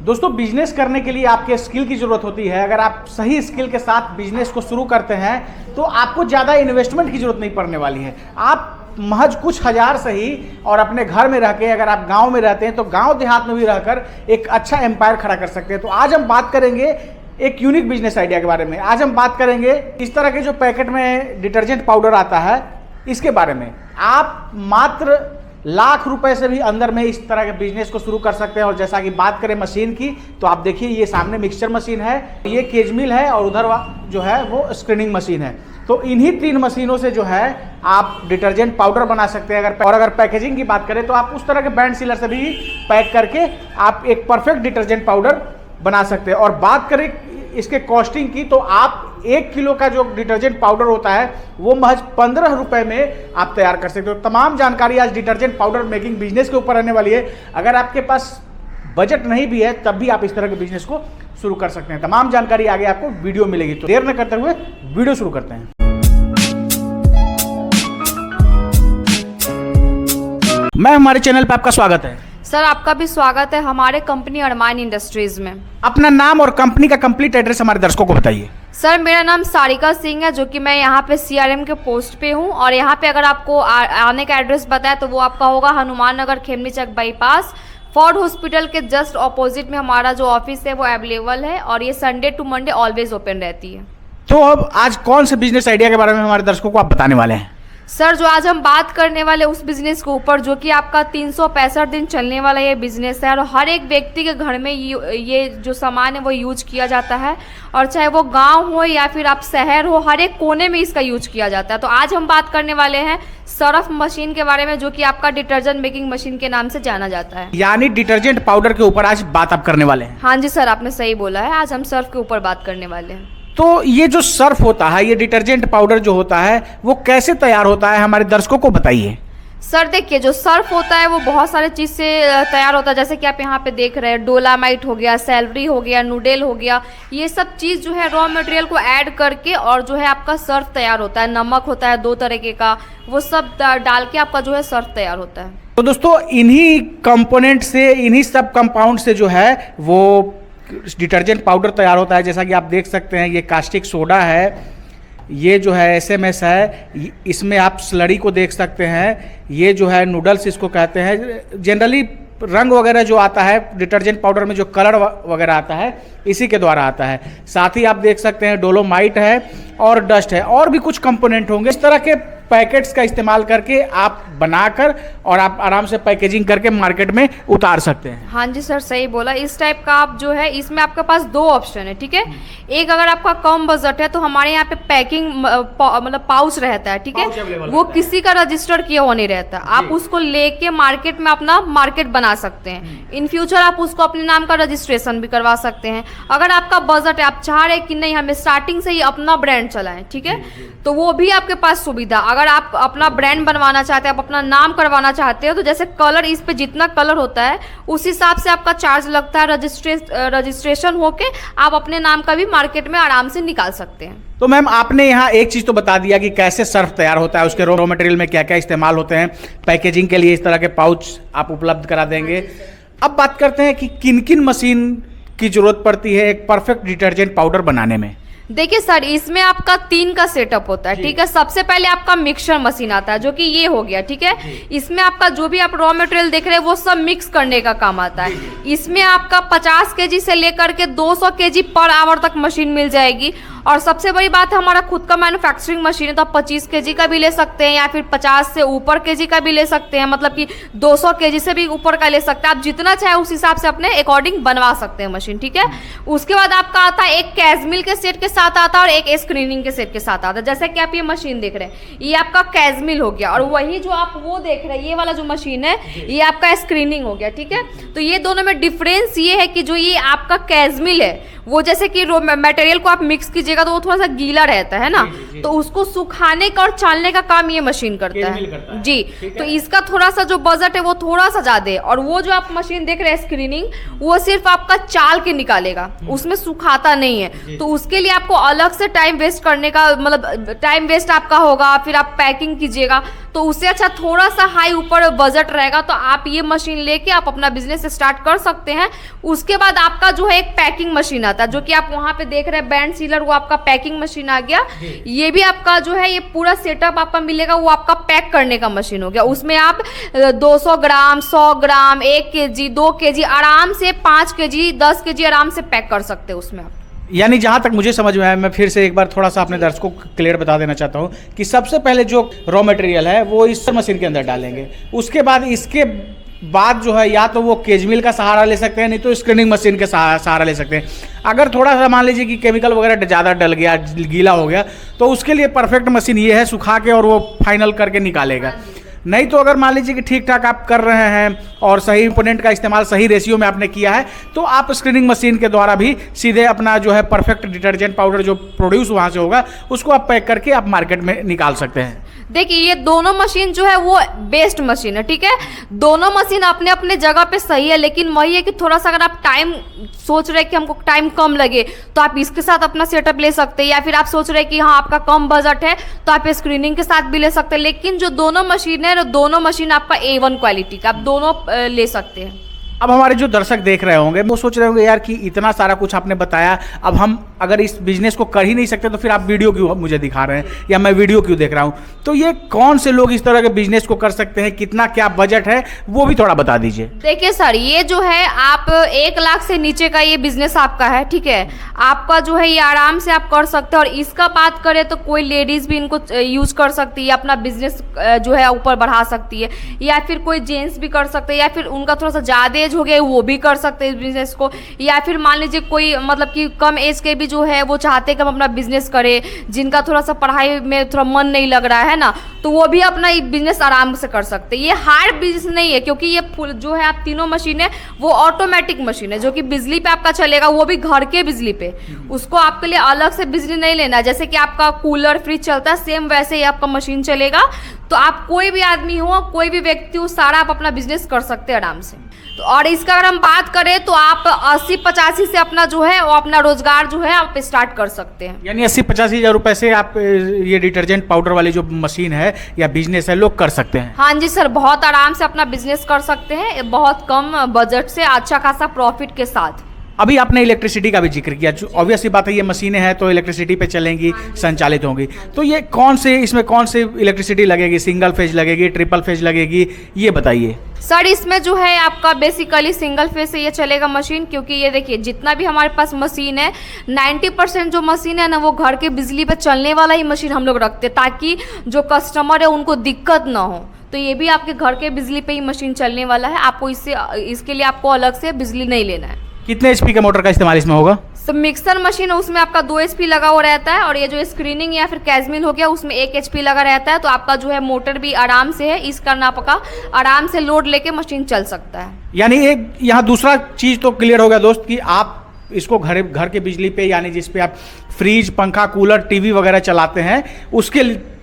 दोस्तों बिजनेस करने के लिए आपके स्किल की ज़रूरत होती है। अगर आप सही स्किल के साथ बिजनेस को शुरू करते हैं तो आपको ज़्यादा इन्वेस्टमेंट की ज़रूरत नहीं पड़ने वाली है। आप महज कुछ हज़ार से ही और अपने घर में रह के, अगर आप गांव में रहते हैं तो गांव देहात में भी रहकर एक अच्छा एम्पायर खड़ा कर सकते हैं। तो आज हम बात करेंगे एक यूनिक बिजनेस आइडिया के बारे में। आज हम बात करेंगे इस तरह के जो पैकेट में डिटर्जेंट पाउडर आता है इसके बारे में। आप मात्र लाख रुपए से भी अंदर में इस तरह के बिजनेस को शुरू कर सकते हैं। और जैसा कि बात करें मशीन की, तो आप देखिए ये सामने मिक्सचर मशीन है, ये केज मिल है और उधर जो है वो स्क्रीनिंग मशीन है। तो इन्हीं 3 मशीनों से जो है आप डिटर्जेंट पाउडर बना सकते हैं। अगर पैकेजिंग की बात करें तो आप उस तरह के बैंड सीलर से भी पैक करके आप एक परफेक्ट डिटर्जेंट पाउडर बना सकते हैं। और बात करें इसके कॉस्टिंग की, तो आप 1 किलो का जो डिटर्जेंट पाउडर होता है वो महज 15 रुपए में आप तैयार कर सकते हो। तमाम जानकारी आज डिटर्जेंट पाउडर मेकिंग बिजनेस के ऊपर रहने वाली है। अगर आपके पास बजट नहीं भी है तब भी आप इस तरह के बिजनेस को शुरू कर सकते हैं। तमाम जानकारी आगे आपको वीडियो मिलेगी। तो देर न करते हुए वीडियो शुरू करते हैं। मैं हमारे चैनल पर आपका स्वागत है। सर आपका भी स्वागत है हमारे कंपनी अरमान इंडस्ट्रीज में। अपना नाम और कंपनी का कंप्लीट एड्रेस हमारे दर्शकों को बताइए। सर मेरा नाम सारिका सिंह है, जो कि मैं यहाँ पे CRM के पोस्ट पे हूँ। और यहाँ पे अगर आपको आने का एड्रेस बताए तो वो आपका होगा हनुमान नगर खेमनी चक बाईपास, फोर्ड हॉस्पिटल के जस्ट ऑपोजिट में हमारा जो ऑफिस है वो अवेलेबल है। और ये Sunday to Monday always open रहती है। तो अब आज कौन से बिजनेस आइडिया के बारे में हमारे दर्शकों को आप बताने वाले हैं? सर जो आज हम बात करने वाले उस बिजनेस के ऊपर जो कि आपका 365 दिन चलने वाला ये बिजनेस है। और हर एक व्यक्ति के घर में ये जो सामान है वो यूज किया जाता है। और चाहे वो गांव हो या फिर आप शहर हो, हर एक कोने में इसका यूज किया जाता है। तो आज हम बात करने वाले हैं सर्फ मशीन के बारे में, जो कि आपका डिटर्जेंट मेकिंग मशीन के नाम से जाना जाता है। यानी डिटर्जेंट पाउडर के ऊपर आज बात आप करने वाले हैं? हाँ जी सर, आपने सही बोला है। आज हम सर्फ के ऊपर बात करने वाले हैं। तो ये जो सर्फ होता है, ये डिटर्जेंट पाउडर जो होता है वो कैसे तैयार होता है, हमारे दर्शकों को बताइए। सर देखिए, जो सर्फ होता है वो बहुत सारे चीज़ से तैयार होता है। जैसे कि आप यहाँ पे देख रहे हैं, डोलामाइट हो गया, सैलरी हो गया, नूडल हो गया। ये सब चीज़ जो है रॉ मटेरियल को ऐड करके और जो है आपका सर्फ तैयार होता है। नमक होता है 2 तरीके का, वो सब डाल के आपका जो है सर्फ तैयार होता है। तो दोस्तों इन्हीं कंपोनेंट से, इन्हीं सब कंपाउंड से जो है वो डिटर्जेंट पाउडर तैयार होता है। जैसा कि आप देख सकते हैं, ये कास्टिक सोडा है, ये जो है SMS है, इसमें आप स्लरी को देख सकते हैं, ये जो है नूडल्स इसको कहते हैं। जनरली रंग वगैरह जो आता है डिटर्जेंट पाउडर में, जो कलर वगैरह आता है इसी के द्वारा आता है। साथ ही आप देख सकते हैं डोलोमाइट है और डस्ट है, और भी कुछ कंपोनेंट होंगे। इस तरह के पैकेट्स का इस्तेमाल करके आप बनाकर और आप आराम से पैकेजिंग करके मार्केट में उतार सकते हैं। हाँ जी सर, सही बोला। इस टाइप का आप जो है, इसमें आपके पास 2 ऑप्शन है, ठीक है। एक, अगर आपका कम बजट है तो हमारे यहाँ पे पैकिंग मतलब पाउच रहता है, ठीक है। वो किसी का रजिस्टर किया हुआ नहीं रहता। आप उसको लेके मार्केट में अपना मार्केट बना सकते हैं। इन फ्यूचर आप उसको अपने नाम का रजिस्ट्रेशन भी करवा सकते हैं। अगर आपका बजट है, आप चाह रहे कि नहीं हमें स्टार्टिंग से ही अपना ब्रांड चलाएं, ठीक है, तो वो भी आपके पास सुविधा। अगर आप अपना ब्रांड बनवाना चाहते हैं, आप अपना नाम करवाना चाहते हो, तो जैसे कलर, इस पे जितना कलर होता है उस हिसाब से आपका चार्ज लगता है। रजिस्ट्रेशन होके आप अपने नाम का भी मार्केट में आराम से निकाल सकते हैं। तो मैम आपने यहाँ एक चीज़ तो बता दिया कि कैसे सर्फ तैयार होता है, उसके रॉ मटेरियल में क्या क्या इस्तेमाल होते हैं। पैकेजिंग के लिए इस तरह के पाउच आप उपलब्ध करा देंगे। अब बात करते हैं कि किन किन मशीन की जरूरत पड़ती है एक परफेक्ट डिटर्जेंट पाउडर बनाने में। देखिए सर, इसमें आपका 3 का सेटअप होता है, ठीक है। सबसे पहले आपका मिक्सर मशीन आता है, जो कि ये हो गया, ठीक है। इसमें आपका जो भी आप रॉ मटेरियल देख रहे हैं वो सब मिक्स करने का काम आता है। इसमें आपका 50 kg से लेकर के 200 kg पर आवर तक मशीन मिल जाएगी। और सबसे बड़ी बात है, हमारा खुद का मैन्युफैक्चरिंग मशीन है, तो आप 25 kg का भी ले सकते हैं या फिर 50 से ऊपर kg का भी ले सकते हैं। मतलब कि 200 kg से भी ऊपर का ले सकते हैं। आप जितना चाहे उस हिसाब से अपने अकॉर्डिंग बनवा सकते हैं मशीन, ठीक है। उसके बाद आपका आता है एक कैजमिल के सेट के साथ आता है और एक स्क्रीनिंग के सेट के साथ आता है। जैसे कि आप ये मशीन देख रहे हैं, ये आपका कैजमिल हो गया। और वही जो आप वो देख रहे हैं, ये वाला जो मशीन है, ये आपका स्क्रीनिंग हो गया, ठीक है। तो ये दोनों में डिफरेंस ये है कि जो ये आपका कैजमिल है वो जैसे कि मटेरियल को आप मिक्स कीजिएगा तो वो थोड़ा सा गीला रहता है ना, तो उसको सुखाने का और छानने का काम ये मशीन करता है जी। तो इसका थोड़ा सा जो बजट है वो थोड़ा सा ज्यादा है। और वो जो आप मशीन देख रहे हैं स्क्रीनिंग, वो सिर्फ आपका चाल के निकालेगा, उसमें सुखाता नहीं है। तो उसके लिए आपको अलग से टाइम वेस्ट करने का, मतलब टाइम वेस्ट आपका होगा। फिर आप पैकिंग कीजिएगा तो उससे अच्छा थोड़ा सा हाई ऊपर बजट रहेगा तो आप ये मशीन लेके आप अपना बिजनेस स्टार्ट कर सकते हैं। उसके बाद आपका जो है एक पैकिंग मशीन आता है, जो कि आप वहाँ पे देख रहे हैं बैंड सीलर, वो आपका पैकिंग मशीन आ गया। ये भी आपका जो है ये पूरा सेटअप आपका मिलेगा, वो आपका पैक करने का मशीन हो गया। उसमें आप 200 ग्राम, 100 ग्राम, 1 kg, 2 kg आराम से, 5 kg, 10 kg आराम से पैक कर सकते हैं उसमें आप। यानी जहाँ तक मुझे समझ में आया, मैं फिर से एक बार थोड़ा सा अपने दर्शकों को क्लियर बता देना चाहता हूँ कि सबसे पहले जो रॉ मटेरियल है वो इस मशीन के अंदर डालेंगे। उसके बाद इसके बाद जो है या तो वो केज मिल का सहारा ले सकते हैं, नहीं तो स्क्रीनिंग मशीन के सहारा ले सकते हैं। अगर थोड़ा सा मान लीजिए कि केमिकल वगैरह ज़्यादा डल गया, गीला हो गया, तो उसके लिए परफेक्ट मशीन ये है, सुखा के और वो फाइनल करके निकालेगा। नहीं तो अगर मान लीजिए कि ठीक ठाक आप कर रहे हैं और सही इंपोनेंट का इस्तेमाल सही रेशियो में आपने किया है, तो आप स्क्रीनिंग मशीन के द्वारा भी सीधे अपना जो है परफेक्ट डिटर्जेंट पाउडर जो प्रोड्यूस वहाँ से होगा उसको आप पैक करके आप मार्केट में निकाल सकते हैं। देखिए ये दोनों मशीन जो है वो बेस्ट मशीन है, ठीक है। दोनों मशीन अपने अपने जगह पे सही है, लेकिन वही है कि थोड़ा सा अगर आप टाइम सोच रहे हैं कि हमको टाइम कम लगे तो आप इसके साथ अपना सेटअप ले सकते हैं, या फिर आप सोच रहे हैं कि हाँ आपका कम बजट है तो आप स्क्रीनिंग के साथ भी ले सकते हैं। लेकिन जो दोनों मशीन है, दोनों मशीन आपका A1 क्वालिटी का, आप दोनों ले सकते हैं। अब हमारे जो दर्शक देख रहे होंगे वो सोच रहे होंगे यार कि इतना सारा कुछ आपने बताया, अब हम अगर इस बिजनेस को कर ही नहीं सकते तो फिर आप वीडियो क्यों मुझे दिखा रहे हैं या मैं वीडियो क्यों देख रहा हूं। तो ये कौन से लोग इस तरह के बिजनेस को कर सकते हैं, कितना क्या बजट है, वो भी थोड़ा बता दीजिए। देखिए सर, ये जो है आप 1 लाख से नीचे का ये बिजनेस आपका है, ठीक है। आपका जो है ये आराम से आप कर सकते हैं। और इसका बात करें तो कोई लेडीज भी इनको यूज कर सकती है, अपना बिजनेस जो है ऊपर बढ़ा सकती है, या फिर कोई जेंट्स भी कर सकते हैं, या फिर उनका थोड़ा सा ज़्यादा एज हो गया वो भी कर सकते हैं इस बिजनेस को, या फिर मान लीजिए कोई मतलब कि कम एज के भी जो है वो चाहते हैं कि हम अपना बिजनेस करें, जिनका थोड़ा सा पढ़ाई में थोड़ा मन नहीं लग रहा है ना, तो वो भी अपना बिजनेस आराम से कर सकते हैं। ये हार्ड बिजनेस नहीं है, क्योंकि ये फुल जो है आप तीनों मशीन है वो ऑटोमेटिक मशीन है, जो कि बिजली पे आपका चलेगा, वो भी घर के बिजली पे। उसको आपके लिए अलग से बिजली नहीं लेना है। जैसे कि आपका कूलर फ्रिज चलता है, सेम वैसे ही आपका मशीन चलेगा। तो आप कोई भी आदमी हो, कोई भी व्यक्ति हो, सारा आप अपना बिजनेस कर सकते हैं आराम से। तो और इसका अगर हम बात करें तो आप 80-85 से अपना जो है वो अपना रोजगार जो है आप स्टार्ट कर सकते हैं। यानी 80-85 हज़ार रुपए से आप ये डिटर्जेंट पाउडर वाली जो मशीन है या बिजनेस है लोग कर सकते हैं। हाँ जी सर, बहुत आराम से अपना बिजनेस कर सकते हैं, बहुत कम बजट से अच्छा खासा प्रॉफिट के साथ। अभी आपने इलेक्ट्रिसिटी का भी जिक्र किया, जो ऑब्वियस सी बात है ये मशीनें हैं तो इलेक्ट्रिसिटी पे चलेंगी, संचालित होंगी। तो ये इसमें कौन से इलेक्ट्रिसिटी लगेगी, सिंगल फेज लगेगी, ट्रिपल फेज लगेगी, ये बताइए। सर इसमें जो है आपका बेसिकली सिंगल फेज से ये चलेगा मशीन, क्योंकि ये देखिए जितना भी हमारे पास मशीन है 90% जो मशीन है ना वो घर के बिजली पे चलने वाला ही मशीन हम लोग रखते हैं, ताकि जो कस्टमर है उनको दिक्कत ना हो। तो ये भी आपके घर के बिजली पे ही मशीन चलने वाला है, आपको इसके लिए आपको अलग से बिजली नहीं लेना है। कितने एचपी का मोटर का इस्तेमाल इसमें होगा? सब मिक्सर मशीन है, उसमें आपका 2 HP लगा हुआ रहता है, और ये जो स्क्रीनिंग या फिर कैजमिल हो गया उसमें 1 HP लगा रहता है। तो आपका जो है मोटर भी आराम से है, इस कारण आपका आराम से लोड लेके मशीन चल सकता है। यानी एक यहाँ दूसरा चीज़ तो क्लियर हो गया दोस्त कि आप इसको घर के बिजली पे, यानी जिस पे आप फ्रिज, पंखा, कूलर, टीवी वगैरह चलाते हैं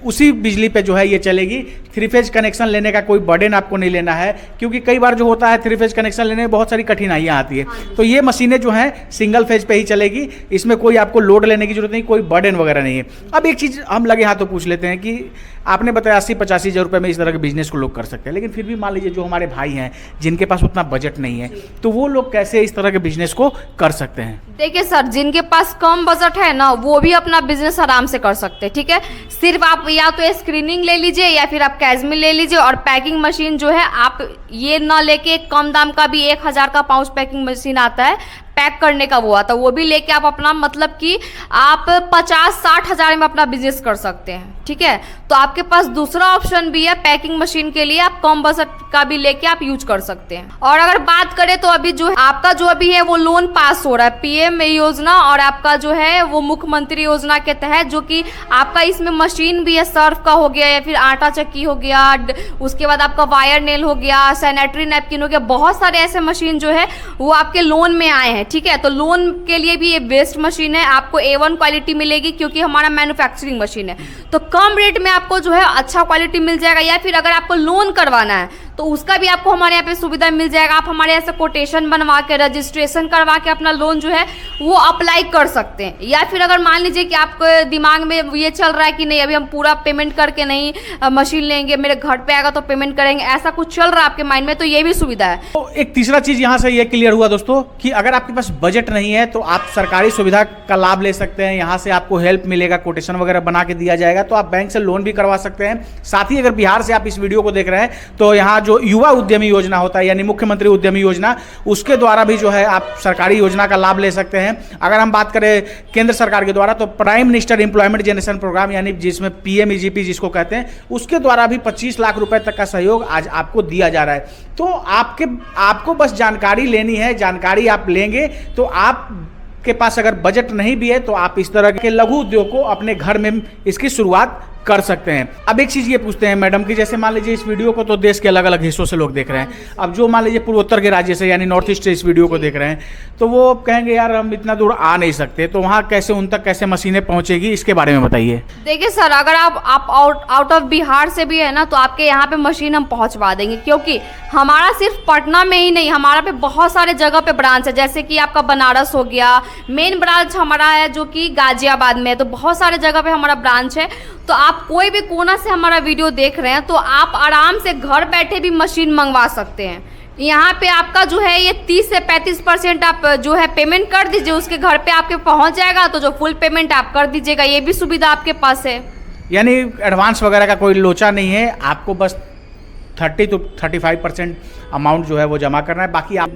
उसी बिजली पे जो है ये चलेगी। 3 फेज कनेक्शन लेने का कोई बर्डन आपको नहीं लेना है, क्योंकि कई बार जो होता है 3 फेज कनेक्शन लेने में बहुत सारी कठिनाइयाँ आती है। तो ये मशीनें जो हैं सिंगल फेज पे ही चलेगी, इसमें कोई आपको लोड लेने की जरूरत नहीं, कोई बर्डन वगैरह नहीं है। अब एक चीज़ हम लगे हाथों पूछ लेते हैं कि आपने बताया 80-85 हज़ार रुपये में इस तरह के बिजनेस को लोग कर सकते हैं, लेकिन फिर भी मान लीजिए जो हमारे भाई हैं जिनके पास उतना बजट नहीं है, तो वो लोग कैसे इस तरह के बिजनेस को कर सकते हैं? देखिए सर, जिनके पास कम बजट है ना वो भी अपना बिजनेस आराम से कर सकते हैं, ठीक है। सिर्फ आप या तो स्क्रीनिंग ले लीजिए या फिर आप कैजमिल ले लीजिए, और पैकिंग मशीन जो है आप ये ना लेके कम दाम का भी 1000 का पाउच पैकिंग मशीन आता है, पैक करने का वो आता है, वो भी लेके आप अपना मतलब कि आप 50-60 हज़ार में अपना बिजनेस कर सकते हैं, ठीक है। तो आपके पास दूसरा ऑप्शन भी है पैकिंग मशीन के लिए, आप कम बजट का भी लेके आप यूज कर सकते हैं। और अगर बात करें तो अभी जो है आपका जो अभी है वो लोन पास हो रहा है PM योजना, और आपका जो है वो मुख्यमंत्री योजना के तहत, जो कि आपका इसमें मशीन भी है, सर्फ का हो गया या फिर आटा चक्की हो गया, उसके बाद आपका वायर नेल हो गया, सैनिटरी नैपकिन हो गया, बहुत सारे ऐसे मशीन जो है वो आपके लोन में आए हैं, ठीक है। तो लोन के लिए भी ये बेस्ट मशीन है, आपको A1 क्वालिटी मिलेगी क्योंकि हमारा मैन्युफैक्चरिंग मशीन है। तो कम रेट में आपको जो है अच्छा क्वालिटी मिल जाएगा, या फिर अगर आपको लोन करवाना है तो उसका भी आपको हमारे यहाँ पे सुविधा मिल जाएगा। आप हमारे यहाँ से कोटेशन बनवा के, रजिस्ट्रेशन करवा के अपना लोन जो है वो अप्लाई कर सकते हैं। या फिर अगर मान लीजिए कि आपके दिमाग में ये चल रहा है कि नहीं अभी हम पूरा पेमेंट करके नहीं मशीन लेंगे, मेरे घर पे आएगा तो पेमेंट करेंगे, ऐसा कुछ चल रहा है आपके माइंड में, तो ये भी सुविधा है। तो एक तीसरा चीज यहाँ से ये क्लियर हुआ दोस्तों कि अगर आपके पास बजट नहीं है तो आप सरकारी सुविधा का लाभ ले सकते हैं। यहाँ से आपको हेल्प मिलेगा, कोटेशन वगैरह बना के दिया जाएगा, तो आप बैंक से लोन भी करवा सकते हैं। साथ ही अगर बिहार से आप इस वीडियो को देख रहे हैं तो यहाँ जो युवा उद्यमी योजना होता है यानी मुख्यमंत्री उद्यमी योजना, उसके द्वारा भी जो है आप सरकारी योजना का लाभ ले सकते हैं। अगर हम बात करें केंद्र सरकार के द्वारा तो prime minister employment generation programme यानी जिसमें PMEGP जिसको कहते हैं, उसके द्वारा भी 25 लाख रुपए तक का सहयोग आज आपको दिया जा रहा है। तो आपको बस जानकारी लेनी है, जानकारी आप लेंगे तो आप के पास अगर बजट नहीं भी है तो आप इस तरह के लघु उद्योग को अपने घर में इसकी शुरुआत कर सकते हैं। अब एक चीज़ ये पूछते हैं मैडम कि जैसे मान लीजिए इस वीडियो को तो देश के अलग अलग हिस्सों से लोग देख रहे हैं, अब जो मान लीजिए पूर्वोत्तर के राज्य से यानी नॉर्थ ईस्ट से इस वीडियो को देख रहे हैं तो वो कहेंगे यार हम इतना दूर आ नहीं सकते, तो वहाँ कैसे उन तक कैसे मशीनें पहुँचेगी, इसके बारे में बताइए। देखिए सर, अगर आप आउट ऑफ बिहार से भी है ना तो आपके यहाँ पे मशीन हम पहुँचवा देंगे, क्योंकि हमारा सिर्फ पटना में ही नहीं, हमारा पे बहुत सारे जगह पे ब्रांच है। जैसे कि आपका बनारस हो गया, मेन ब्रांच हमारा है जो कि गाजियाबाद में है, तो बहुत सारे जगह पे हमारा ब्रांच है। तो आप कोई भी कोना से हमारा वीडियो देख रहे हैं तो आप आराम से घर बैठे भी मशीन मंगवा सकते हैं। यहाँ पे आपका जो है ये 30 से 35% आप जो है पेमेंट कर दीजिए, उसके घर पे आपके पहुँच जाएगा, तो जो फुल पेमेंट आप कर दीजिएगा, ये भी सुविधा आपके पास है। यानी एडवांस वगैरह का कोई लोचा नहीं है, आपको बस 30 to 35% अमाउंट जो है वो जमा करना है। बाकी आप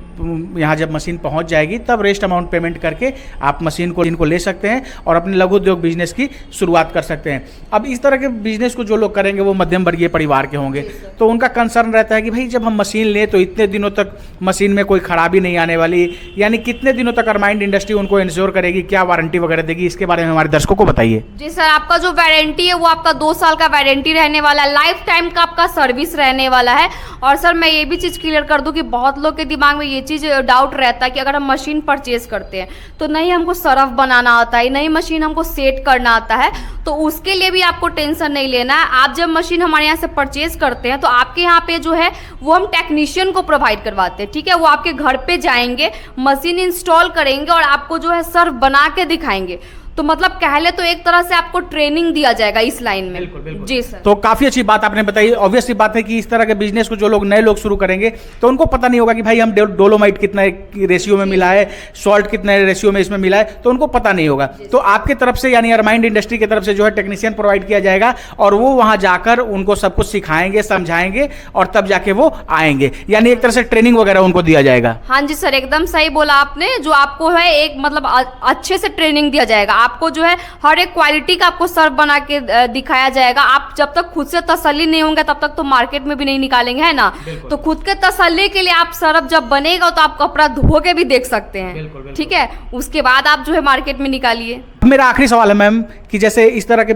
यहाँ जब मशीन पहुँच जाएगी तब रेस्ट अमाउंट पेमेंट करके आप मशीन को ले सकते हैं और अपने लघु उद्योग बिजनेस की शुरुआत कर सकते हैं। अब इस तरह के बिजनेस को जो लोग करेंगे वो मध्यम वर्गीय परिवार के होंगे, तो उनका कंसर्न रहता है कि भाई जब हम मशीन लें तो इतने दिनों तक मशीन में कोई खराबी नहीं आने वाली, यानी कितने दिनों तक अरमाइंड इंडस्ट्री उनको इंश्योर करेगी, क्या वारंटी वगैरह देगी, इसके बारे में हमारे दर्शकों को बताइए। जी सर, आपका जो वारंटी है वो आपका 2 साल का वारंटी रहने वाला है, लाइफ टाइम का आपका सर्विस रहने वाला है। और सर मैं ये भी चीज़ क्लियर कर दूं कि बहुत लोग के दिमाग में ये चीज़ डाउट रहता है कि अगर हम मशीन परचेज करते हैं तो नहीं हमको सरफ बनाना आता है, नहीं मशीन हमको सेट करना आता है, तो उसके लिए भी आपको टेंशन नहीं लेना है। आप जब मशीन हमारे यहाँ से परचेज करते हैं तो आपके यहाँ पे जो है वो हम टेक्नीशियन को प्रोवाइड करवाते हैं, ठीक है। वो आपके घर पे जाएंगे, मशीन इंस्टॉल करेंगे और आपको जो है सर्फ बना के दिखाएंगे। तो मतलब कहले तो एक तरह से आपको ट्रेनिंग दिया जाएगा इस लाइन में। बिल्कुल, बिल्कुल। जी सर, तो काफी अच्छी बात आपने बताई। ऑब्वियस सी बात है कि इस तरह के बिजनेस को जो लोग नए लोग शुरू करेंगे तो उनको पता नहीं होगा कि भाई हम डोलोमाइट कितना रेशियो में मिला है, सॉल्ट कितना रेशियो में इसमें मिला है, तो उनको पता नहीं होगा। तो आपके तरफ से यानी अरमाइंड इंडस्ट्री की तरफ से जो है टेक्नीशियन प्रोवाइड किया जाएगा और वो वहां जाकर उनको सब कुछ सिखाएंगे, समझाएंगे और तब जाके वो आएंगे, यानी एक तरह से ट्रेनिंग वगैरह उनको दिया जाएगा। हाँ जी सर, एकदम सही बोला आपने। जो आपको है एक मतलब अच्छे से ट्रेनिंग दिया जाएगा, आपको जो है हर एक क्वालिटी का आपको सर्फ बना के दिखाया जाएगा। आप जब तक खुद से तसल्ली नहीं होंगे तब तक तो मार्केट में भी नहीं निकालेंगे, है ना। तो खुद के तसल्ली के लिए आप सर्फ जब बनेगा तो आप कपड़ा धो के भी देख सकते हैं, ठीक है। उसके बाद आप जो है मार्केट में निकालिए। मेरा आखिरी सवाल है मैम कि जैसे इस तरह के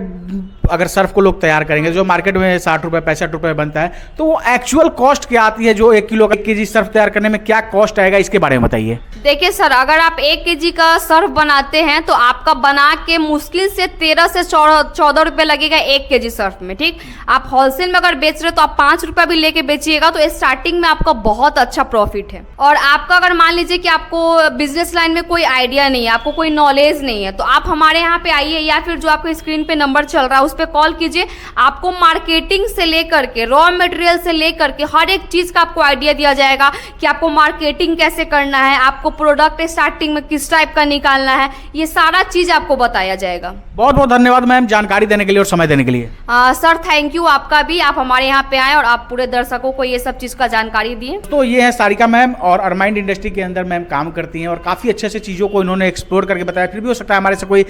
अगर सर्फ को लोग तैयार करेंगे जो मार्केट में 60 रुपए 65 रुपए बनता है, तो वो एक्चुअल कॉस्ट क्या आती है, जो 1 किलो का 1 केजी सर्फ तैयार करने में क्या कॉस्ट आएगा, इसके बारे में बताइए। देखिए सर, अगर आप 1 केजी का सर्फ बनाते हैं तो आपका बना के मुश्किल से 13 से 14 रुपए लगेगा 1 केजी सर्फ में, ठीक। आप होलसेल में अगर बेच रहे हो तो आप 5 रुपए भी लेके बेचिएगा तो स्टार्टिंग में आपका बहुत अच्छा प्रॉफिट है। और आपका अगर मान लीजिए कि आपको बिजनेस लाइन में कोई आइडिया नहीं है, आपको कोई नॉलेज नहीं है, तो आप हमारे यहाँ पे आइए या फिर जो आपके स्क्रीन पे नंबर चल रहा है उस पर कॉल कीजिए। आपको मार्केटिंग से लेकर के रॉ मटेरियल से लेकर के हर एक चीज का आपको आइडिया दिया जाएगा कि आपको मार्केटिंग कैसे करना है, आपको प्रोडक्ट स्टार्टिंग में किस टाइप का निकालना है, ये सारा चीज आपको बताया जाएगा। बहुत बहुत धन्यवाद मैम जानकारी देने के लिए और समय देने के लिए। सर थैंक यू आपका भी, आप हमारे यहाँ पे आए और आप पूरे दर्शकों को ये सब चीज का जानकारी दिए। तो ये है सारिका मैम और अरमाइंड इंडस्ट्री के अंदर मैम काम करती हैं और काफ़ी अच्छे से चीज़ों को इन्होंने एक्सप्लोर करके बताया। फिर भी हो सकता है हमारे से कोई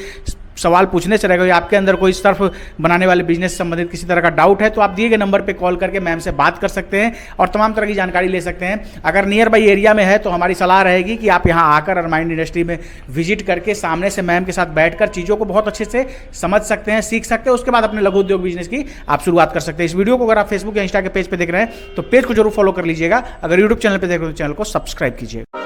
सवाल पूछने से रहेगा, आपके अंदर कोई सर्फ बनाने वाले बिजनेस से संबंधित किसी तरह का डाउट है तो आप दिए गए नंबर पे कॉल करके मैम से बात कर सकते हैं और तमाम तरह की जानकारी ले सकते हैं। अगर नियर बाई एरिया में है तो हमारी सलाह रहेगी कि आप यहाँ आकर अरमाइंड इंडस्ट्री में विजिट करके सामने से मैम के साथ बैठकर चीज़ों को बहुत अच्छे से समझ सकते हैं, सीख सकते हैं। उसके बाद अपने लघु उद्योग बिजनेस की आप शुरुआत कर सकते हैं। इस वीडियो को अगर आप फेसबुक या इंस्टा के पेज पर देख रहे हैं तो पेज को जरूर फॉलो कर लीजिएगा। अगर यूट्यूब चैनल पर देख रहे हो तो चैनल को सब्सक्राइब कीजिएगा।